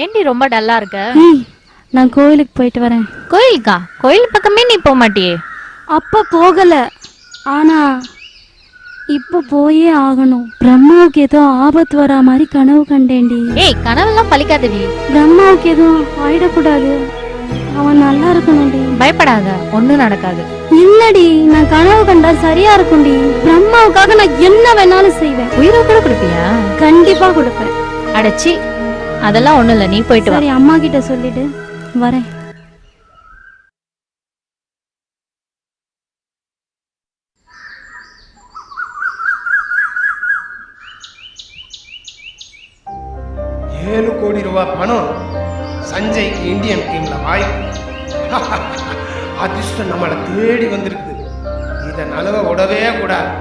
ஏண்டி ரொம்ப டல்லா இருக்க? நான் கோயிலுக்கு போயிட்டு வரேன். கோயிலுக்கா? கோயில் பக்கமே நீ போக மாட்டியே? அப்ப போகல, ஆனா இப்ப போயே ஆகணும். பிரம்மாவுக்கு ஏதோ ஆபத்து வரா மாதிரி கனவு கண்டேன்டி. ஏய், கனவெல்லாம் பலிக்காதடி. பிரம்மாவுக்கு எதுவும் ஆயிடக்கூடாது, அவன் நல்லா இருக்கணும்டி. பயப்படாத, ஒண்ணும் நடக்காது. இல்லடி, நான் கனவு கண்டா சரியா இருக்கும்டி. பிரம்மாவுக்காக நான் என்ன வேணாலும் செய்வேன். உயிரை கூட கொடுப்பியா? கண்டிப்பா கொடுப்பேன். அடச்சி, அதெல்லாம் ஒண்ணும் இல்ல, நீ போயிட்டு வா. சரி, அம்மா கிட்ட சொல்லிட்டு வரேன். ₹7 கோடி பணம் சஞ்சய்க்கு இந்தியன் டீம்ல வாய்ப்பு. அதிர்ஷ்டம் நம்மளை தேடி வந்திருக்குது. இதை நழுவ விடவே கூடாது.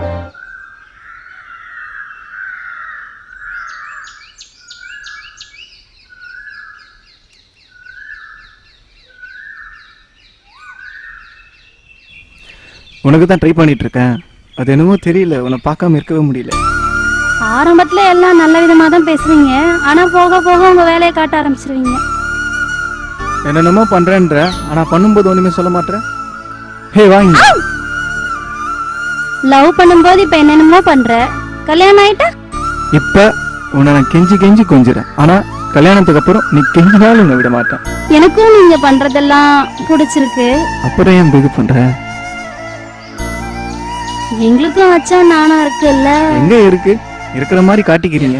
உனக்கு தான் ட்ரை பண்ணிட்டு இருக்கேன். அது என்னமோ தெரியல, உன்னை பார்க்காம இருக்கவே முடியல. ஆரம்பத்துல எல்லாம் நல்ல விதமா தான் பேசுவீங்க, ஆனா போக போக உங்க வேலையை காட்ட ஆரம்பிச்சிருவீங்க. என்னென்னமோ பண்றேன்ற, ஆனா பண்ணும்போது ஒண்ணுமே சொல்ல மாட்டேன். ஹே வாங்க. லவ் பண்ணும்போது இப்ப என்னென்னமோ பண்ற, கல்யாணம் ஆயிட்டா இப்ப உன்னை நான் கெஞ்சி கெஞ்சி கொஞ்சுறேன், ஆனா கல்யாணத்துக்கு அப்புறம் நீ கெஞ்சினாலும் உன்னை விட மாட்டேன். எனக்கும் நீங்க பண்றதெல்லாம் பிடிச்சிருக்கு. அப்புறம் ஏன் பிகு பண்ற? எங்களுக்கும் வச்சா நானா இருக்குல்ல. எங்க இருக்கு? இருக்கிற மாதிரி காட்டிக்கிறீங்க.